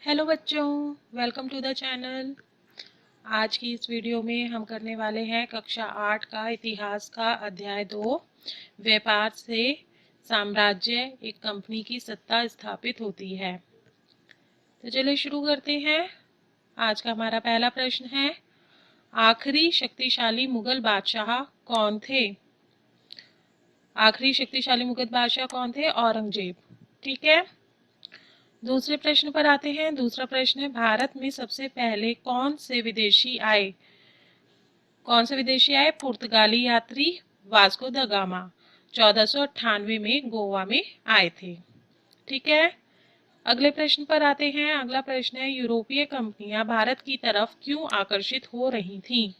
Hello बच्चों, welcome to the channel. आज की इस वीडियो में हम करने वाले हैं कक्षा 8 का इतिहास का अध्याय 2, व्यापार से साम्राज्य एक कंपनी की सत्ता स्थापित होती है। तो चलिए शुरू करते हैं। आज का हमारा पहला प्रश्न है, आखिरी शक्तिशाली मुगल बादशाह कौन थे? आखिरी शक्तिशाली मुगल बादशाह कौन थे? औरंगजेब। ठीक है। दूसरे प्रश्न पर आते हैं। दूसरा प्रश्न है, भारत में सबसे पहले कौन से विदेशी आए? पुर्तगाली यात्री वास्को द गामा 1498 में गोवा में आए थे। ठीक है। अगले प्रश्न पर आते हैं। अगला प्रश्न है, यूरोपीय कंपनियां भारत की तरफ क्यों आकर्षित हो रही थीं?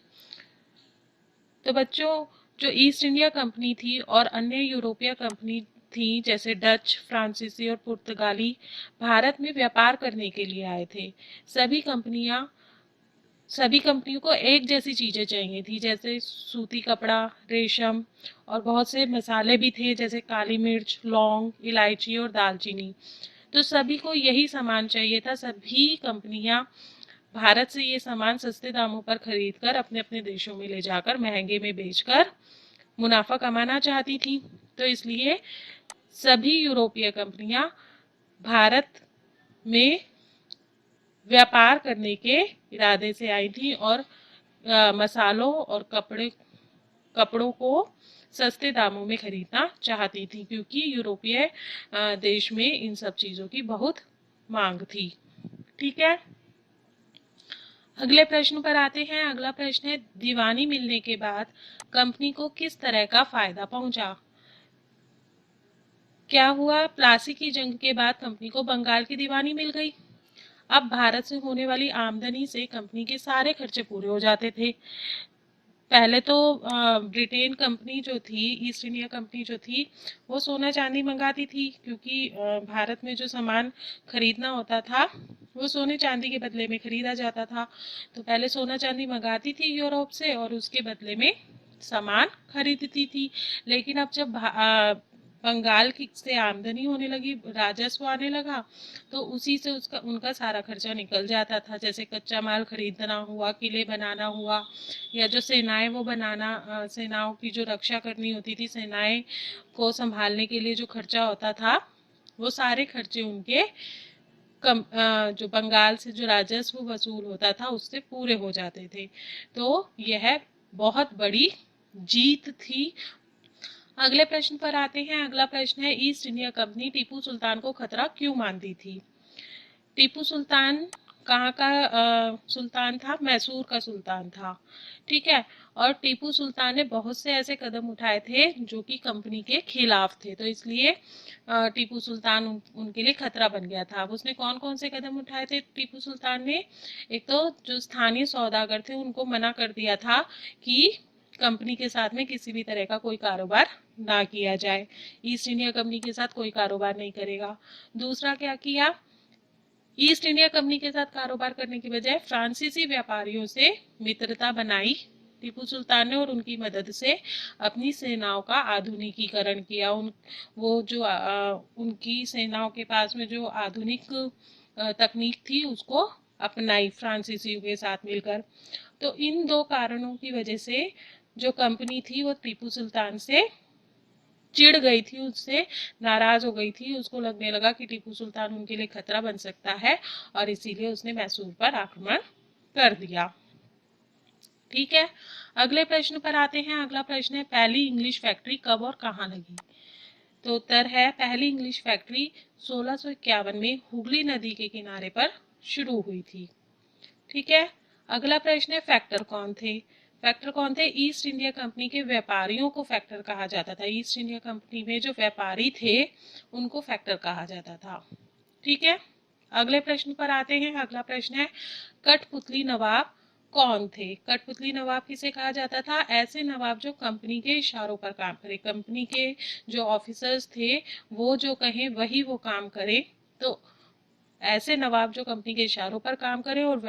तो बच्चों, जो ईस्ट इंडिया कंपनी थी और अन्य यूरोपीय कंपनी थी जैसे डच, फ्रांसीसी और पुर्तगाली, भारत में व्यापार करने के लिए आए थे। सभी कंपनियों को एक जैसी चीजें चाहिए थी, जैसे सूती कपड़ा, रेशम और बहुत से मसाले भी थे जैसे काली मिर्च, लौंग, इलायची और दालचीनी। तो सभी को यही सामान चाहिए था। सभी कंपनियां भारत से ये सामान सस्ते दामों पर खरीदकर अपने अपने देशों में ले जाकर महंगे में बेचकर मुनाफा कमाना चाहती थी। तो इसलिए सभी यूरोपीय कंपनियां भारत में व्यापार करने के इरादे से आई थी और मसालों और कपड़ों को सस्ते दामों में खरीदना चाहती थी, क्योंकि यूरोपीय देश में इन सब चीजों की बहुत मांग थी। ठीक है। अगले प्रश्न पर आते हैं। अगला प्रश्न है, दीवानी मिलने के बाद कंपनी को किस तरह का फायदा पहुंचा? क्या हुआ? प्लासी की जंग के बाद कंपनी को बंगाल की दीवानी मिल गई। अब भारत से होने वाली आमदनी से कंपनी के सारे खर्चे पूरे हो जाते थे। पहले तो ब्रिटेन कंपनी जो थी, ईस्ट इंडिया कंपनी जो थी, वो सोना चांदी मंगाती थी, क्योंकि भारत में जो सामान खरीदना होता था वो सोने चांदी के बदले में खरीदा जाता था। तो पहले सोना चांदी मंगाती थी यूरोप से और उसके बदले में सामान खरीदती थी। लेकिन अब जब बंगाल की से आमदनी होने लगी, राजस्व आने लगा, तो उसी से उनका सारा खर्चा निकल जाता था। जैसे कच्चा माल खरीदना हुआ, किले बनाना हुआ, या जो सेनाएं वो बनाना, सेनाओं की जो रक्षा करनी होती थी, सेनाएं को संभालने के लिए जो खर्चा होता था, वो सारे खर्चे उनके जो बंगाल से जो राजस्व वसूल होता था उससे पूरे हो जाते थे। तो यह बहुत बड़ी जीत थी। अगले प्रश्न पर आते हैं। अगला प्रश्न है, east India company Tipu Sultan को खतरा क्यों मानती थी? टीपू सुल्तान कहाँ का सुल्तान था? मैसूर का सुल्तान था। ठीक है। और टीपू सुल्तान ने बहुत से ऐसे कदम उठाए थे जो कि कंपनी के खिलाफ थे, तो इसलिए टीपू सुल्तान उनके लिए खतरा बन गया था। अब उसने कौन कौन से कदम उठाए थे टीपू सुल्तान ने? एक तो जो स्थानीय सौदागर थे उनको मना कर दिया था कि कंपनी के साथ में किसी भी तरह का कोई कारोबार ना किया जाए। ईस्ट इंडिया कंपनी के साथ कोई कारोबार नहीं करेगा। दूसरा क्या किया? ईस्ट इंडिया कंपनी के साथ कारोबार करने की बजाय फ्रांसीसी व्यापारियों से मित्रता बनाई टीपू सुल्तान ने, और उनकी मदद से अपनी सेनाओं का आधुनिकीकरण किया। उनकी सेनाओं के पास में जो आधुनिक तकनीक थी उसको अपनाई फ्रांसीसियों के साथ मिलकर। तो इन दो कारणों की वजह से जो कंपनी थी वो टीपू सुल्तान से चिढ़ गई थी, उससे नाराज हो गई थी। उसको लगने लगा कि टीपू सुल्तान उनके लिए खतरा बन सकता है, और इसीलिए उसने मैसूर पर आक्रमण कर दिया। ठीक है। अगले प्रश्न पर आते हैं। अगला प्रश्न है, पहली इंग्लिश फैक्ट्री कब और कहाँ लगी? तो उत्तर है, पहली इंग्लिश फैक्ट्री 1651 में हुगली नदी के किनारे पर शुरू हुई थी। ठीक है। अगला प्रश्न है, फैक्टर कौन थे? फैक्टर कौन थे? ईस्ट इंडिया कंपनी के व्यापारियों को फैक्टर कहा जाता था। ईस्ट इंडिया कंपनी में जो व्यापारी थे उनको फैक्टर कहा जाता था। ठीक है। अगले प्रश्न पर आते हैं। अगला प्रश्न है, कठपुतली नवाब कौन थे? कठपुतली नवाब किसे कहा जाता था? ऐसे नवाब जो कंपनी के इशारों पर काम करे, कंपनी के जो ऑफिसर्स थे वो जो कहें वही वो काम करे। तो ऐसे नवाब जो कंपनी के इशारों पर काम करे और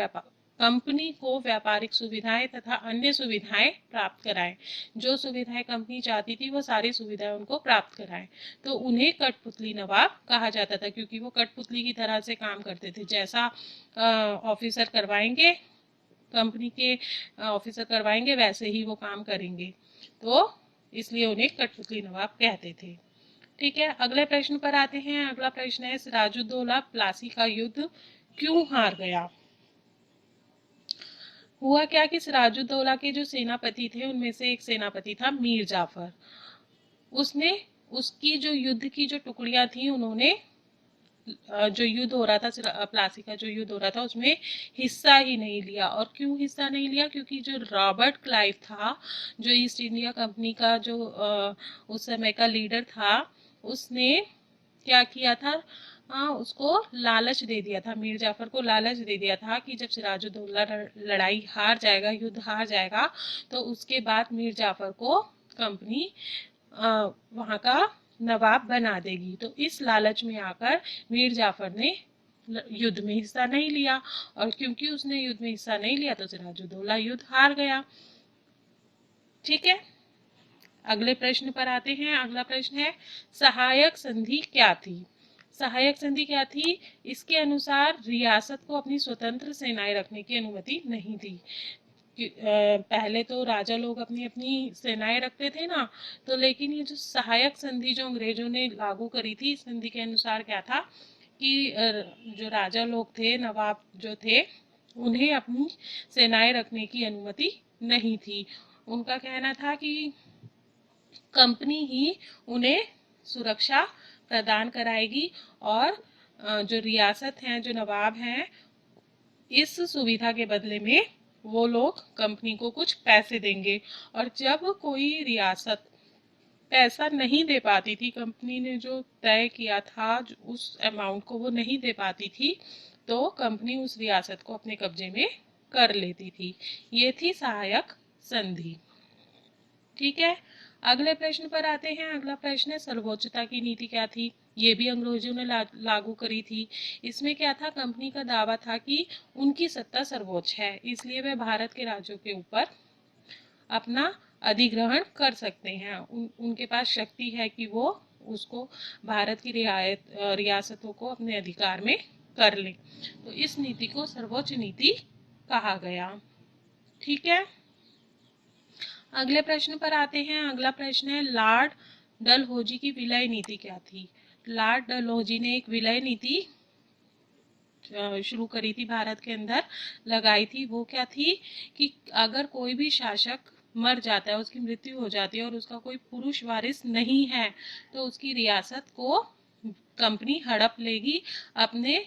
कंपनी को व्यापारिक सुविधाएं तथा अन्य सुविधाएं प्राप्त कराएं। जो सुविधाएं कंपनी चाहती थी वो सारी सुविधाएं उनको प्राप्त कराएं। तो उन्हें कठपुतली नवाब कहा जाता था, क्योंकि वो कठपुतली की तरह से काम करते थे। जैसा ऑफिसर करवाएंगे, कंपनी के ऑफिसर करवाएंगे, वैसे ही वो काम करेंगे। तो इसलिए उन्हें कठपुतली नवाब कहते थे। ठीक है, अगले प्रश्न पर आते हैं। अगला प्रश्न है, सिराजुद्दौला प्लासी का युद्ध क्यों हार गया? हुआ क्या कि सिराजुद्दौला के जो सेनापति थे उनमें से एक सेनापति था मीर जाफर। उसने उसकी जो युद्ध की जो टुकड़ियां थी, उन्होंने जो युद्ध हो रहा था, प्लासी का जो युद्ध हो रहा था, उसमें हिस्सा ही नहीं लिया। और क्यों हिस्सा नहीं लिया? क्योंकि जो रॉबर्ट क्लाइव था, जो ईस्ट इंडिया कंपनी का जो उस समय का लीडर था, उसने क्या किया था, उसको लालच दे दिया था, मीर जाफर को लालच दे दिया था कि जब सिराजुद्दौला लड़ाई हार जाएगा, युद्ध हार जाएगा, तो उसके बाद मीर जाफर को कंपनी वहाँ का नवाब बना देगी। तो इस लालच में आकर मीर जाफर ने युद्ध में हिस्सा नहीं लिया, और क्योंकि उसने युद्ध में हिस्सा नहीं लिया तो सिराजुद्दौला युद्ध हार गया। ठीक है, अगले प्रश्न पर आते हैं। अगला प्रश्न है, सहायक संधि क्या थी? सहायक संधि क्या थी? इसके अनुसार रियासत को अपनी स्वतंत्र सेनाएं रखने की अनुमति नहीं थी। पहले तो राजा लोग अपनी अपनी सेनाएं रखते थे ना, तो लेकिन ये जो सहायक संधि जो अंग्रेजों ने लागू करी थी, इस संधि के अनुसार क्या था कि जो राजा लोग थे, नवाब जो थे, उन्हें अपनी सेनाएं रखने की अनुमति नहीं थी। उनका कहना था कि कंपनी ही उन्हें सुरक्षा प्रदान कराएगी, और जो रियासत हैं, जो नवाब हैं, इस सुविधा के बदले में वो लोग कंपनी को कुछ पैसे देंगे। और जब कोई रियासत पैसा नहीं दे पाती थी, कंपनी ने जो तय किया था उस अमाउंट को वो नहीं दे पाती थी, तो कंपनी उस रियासत को अपने कब्जे में कर लेती थी। ये थी सहायक संधि। ठीक है, अगले प्रश्न पर आते हैं। अगला प्रश्न है, सर्वोच्चता की नीति क्या थी? ये भी अंग्रेजों ने लागू करी थी। इसमें क्या था, कंपनी का दावा था कि उनकी सत्ता सर्वोच्च है, इसलिए वे भारत के राज्यों के ऊपर अपना अधिग्रहण कर सकते हैं। उनके पास शक्ति है कि वो उसको भारत की रियासतों को अपने अधिकार में कर ले। तो इस नीति को सर्वोच्च नीति कहा गया। ठीक है, अगले प्रश्न पर आते हैं। अगला प्रश्न है, लॉर्ड डलहौजी की विलय नीति क्या थी? लॉर्ड डलहौजी ने एक विलय नीति शुरू करी थी, भारत के अंदर लगाई थी। वो क्या थी कि अगर कोई भी शासक मर जाता है, उसकी मृत्यु हो जाती है और उसका कोई पुरुष वारिस नहीं है, तो उसकी रियासत को कंपनी हड़प लेगी, अपने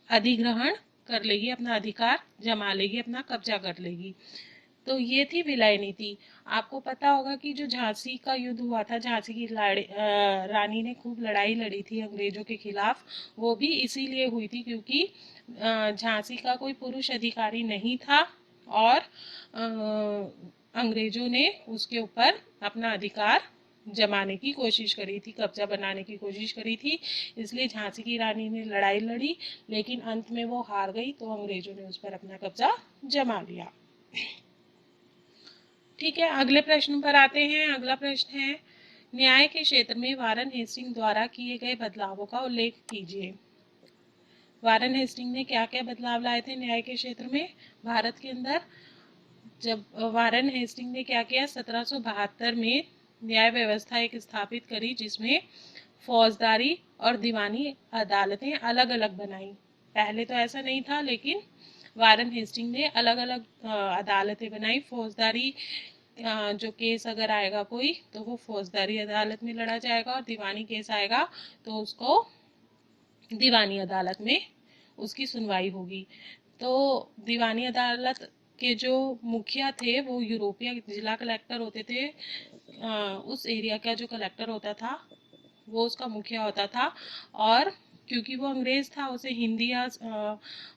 अधिग्रहण कर लेगी, अपना अधिकार जमा लेगी, अपना कब्जा कर लेगी। तो ये थी विलय नीति। आपको पता होगा कि जो झांसी का युद्ध हुआ था, झांसी की रानी ने खूब लड़ाई लड़ी थी अंग्रेजों के खिलाफ, वो भी इसीलिए हुई थी क्योंकि झांसी का कोई पुरुष अधिकारी नहीं था, और अंग्रेजों ने उसके ऊपर अपना अधिकार जमाने की कोशिश करी थी, कब्जा बनाने की कोशिश करी थी। इसलिए झांसी की रानी ने लड़ाई लड़ी, लेकिन अंत में वो हार गई, तो अंग्रेजों ने उस पर अपना कब्जा जमा लिया। ठीक है, अगले प्रश्न पर आते हैं। अगला प्रश्न है, न्याय के क्षेत्र में वारन हेस्टिंग द्वारा किए गए बदलावों का उल्लेख कीजिए। वारन हेस्टिंग ने क्या क्या बदलाव लाए थे न्याय के क्षेत्र में भारत के अंदर? जब वारन हेस्टिंग ने क्या किया, 1772 में न्याय व्यवस्था एक स्थापित करी, जिसमें फौजदारी और दीवानी अदालतें अलग अलग बनाई। पहले तो ऐसा नहीं था, लेकिन वारन हेस्टिंग ने अलग अलग अदालतें बनाई। फौजदारी जो केस अगर आएगा कोई, तो वो फौजदारी अदालत में लड़ा जाएगा, और दीवानी केस आएगा तो उसको दीवानी अदालत में उसकी सुनवाई होगी। तो दीवानी अदालत के जो मुखिया थे वो यूरोपीय जिला कलेक्टर होते थे। उस एरिया का जो कलेक्टर होता था वो उसका मुखिया होता था, और क्योंकि वो अंग्रेज था, उसे हिंदी या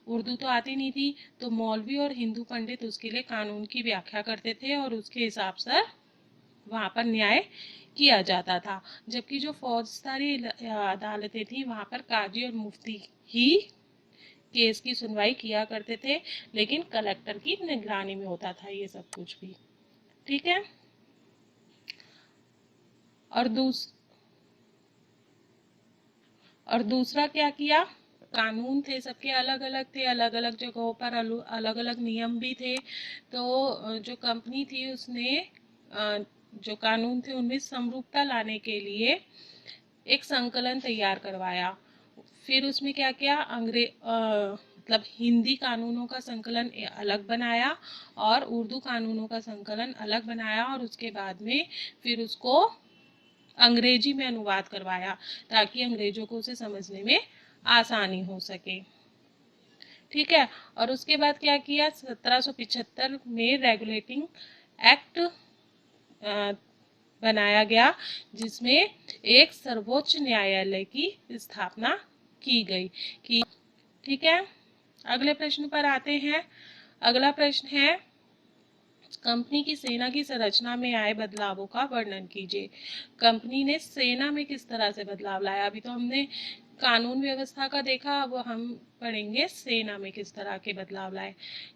उर्दू तो आती नहीं थी, तो मौलवी और हिंदू पंडित उसके लिए कानून की व्याख्या करते थे, और उसके हिसाब से वहाँ पर न्याय किया जाता था। जबकि जो फौजदारी अदालतें थी, वहाँ पर काजी और मुफ्ती ही केस की सुनवाई किया करते थे, लेकिन कलेक्टर की निगरानी में होता था ये सब कुछ भी। ठीक है। और दूसरा क्या किया, कानून थे सबके अलग अलग थे, अलग अलग जगहों पर अलग अलग नियम भी थे। तो जो कंपनी थी उसने जो कानून थे उनमें समरूपता लाने के लिए एक संकलन तैयार करवाया। फिर उसमें क्या किया, मतलब हिंदी कानूनों का संकलन अलग बनाया और उर्दू कानूनों का संकलन अलग बनाया, और उसके बाद में फिर उसको अंग्रेजी में अनुवाद करवाया ताकि अंग्रेजों को उसे समझने में आसानी हो सके। ठीक है। और उसके बाद क्या किया, 1775 में रेगुलेटिंग एक्ट बनाया गया, जिसमें एक सर्वोच्च न्यायालय की स्थापना की गई। ठीक है। अगले प्रश्न पर आते हैं। अगला प्रश्न है, कंपनी की सेना की संरचना में आए बदलावों का वर्णन कीजिए। कंपनी ने सेना में किस तरह से बदलाव लाया। अभी तो हमने कानून व्यवस्था का देखा, अब हम पढ़ेंगे सेना में किस तरह के बदलाव लाए।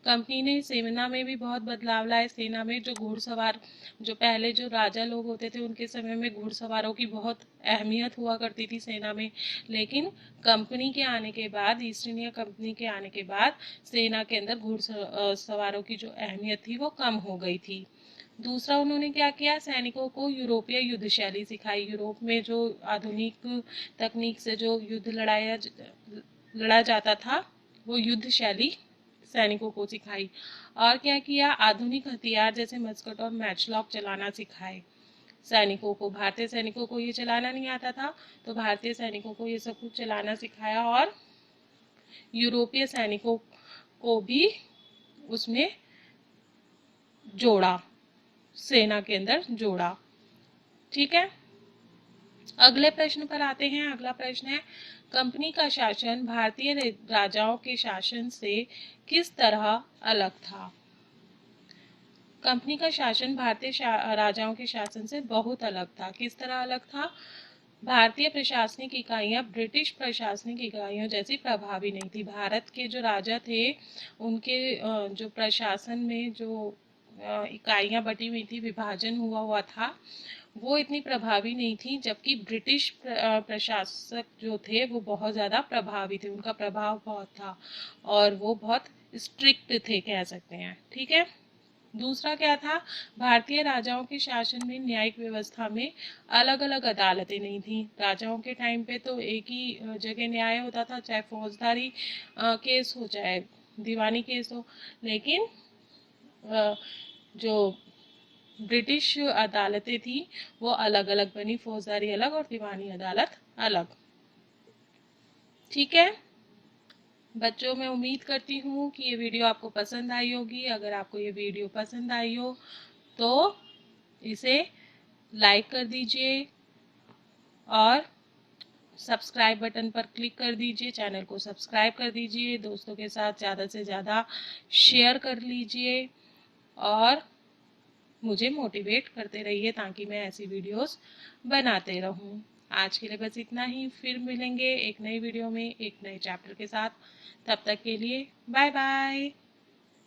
कंपनी ने सेना में भी बहुत बदलाव लाए। सेना में जो घुड़सवार, जो पहले जो राजा लोग होते थे उनके समय में घुड़सवारों की बहुत अहमियत हुआ करती थी सेना में, लेकिन कंपनी के आने के बाद, ईस्ट इंडिया कंपनी के आने के बाद सेना के अंदर घुड़सवारों की जो अहमियत थी वो कम हो गई थी। दूसरा उन्होंने क्या किया, सैनिकों को यूरोपीय युद्ध शैली सिखाई। यूरोप में जो आधुनिक तकनीक से जो युद्ध लड़ा जाता था वो युद्ध शैली सैनिकों को सिखाई। और क्या किया, आधुनिक हथियार जैसे मस्कट और मैचलॉक चलाना सिखाए सैनिकों को। भारतीय सैनिकों को ये चलाना नहीं आता था, तो भारतीय सैनिकों को ये सब कुछ चलाना सिखाया, और यूरोपीय सैनिकों को भी उसमें जोड़ा, सेना के अंदर जोड़ा। ठीक है। अगले प्रश्न पर आते हैं। अगला प्रश्न है, कंपनी का शासन भारतीय राजाओं के शासन से किस तरह अलग था। कंपनी का शासन भारतीय राजाओं के शासन से बहुत अलग था। किस तरह अलग था, भारतीय प्रशासनिक इकाइयां ब्रिटिश प्रशासनिक इकाइयों जैसी प्रभावी नहीं थी। भारत के जो राजा थे उनके जो प्रशासन में जो इकाइयां बटी हुई थी, विभाजन हुआ था, वो इतनी प्रभावी नहीं थी। जबकि ब्रिटिश प्रशासक जो थे वो बहुत ज़्यादा प्रभावी थे, उनका प्रभाव बहुत था और वो बहुत स्ट्रिक्ट थे कह सकते हैं। ठीक है। दूसरा क्या था, भारतीय राजाओं के शासन में न्यायिक व्यवस्था में अलग अलग अदालतें नहीं थी। राजाओं के टाइम पे तो एक ही जगह न्याय होता था, चाहे फौजदारी केस हो चाहे दीवानी केस हो। लेकिन जो ब्रिटिश अदालतें थी वो अलग अलग बनी, फौजदारी अलग और दीवानी अदालत अलग। ठीक है बच्चों, मैं उम्मीद करती हूँ कि ये वीडियो आपको पसंद आई होगी। अगर आपको ये वीडियो पसंद आई हो तो इसे लाइक कर दीजिए और सब्सक्राइब बटन पर क्लिक कर दीजिए, चैनल को सब्सक्राइब कर दीजिए, दोस्तों के साथ ज़्यादा से ज़्यादा शेयर कर लीजिए और मुझे मोटिवेट करते रहिए ताकि मैं ऐसी वीडियोस बनाते रहूं। आज के लिए बस इतना ही, फिर मिलेंगे एक नई वीडियो में एक नए चैप्टर के साथ। तब तक के लिए बाय बाय।